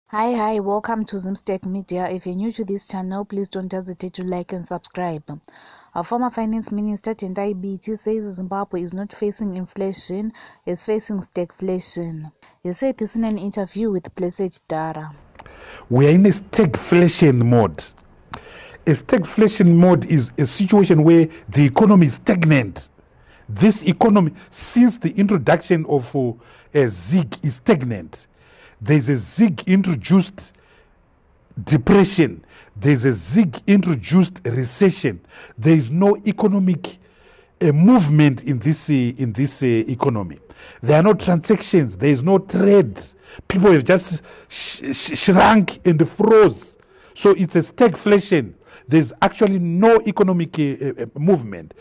Hi, welcome to Zimstack Media. If you're new to this channel, please don't hesitate to like and subscribe. Our former finance minister Tendai Biti says Zimbabwe is not facing inflation, it's facing stagflation. He said this in an interview with Blessed Dara. We are in a stagflation mode. A stagflation mode is a situation where the economy is stagnant. This economy, since the introduction of a ZIG, is stagnant. There's a ZIG introduced depression. There's a ZIG introduced recession. There is no economic movement in this economy. There are no transactions. There is no trade. People have just shrunk and froze. So it's a stagflation. There's actually no economic movement.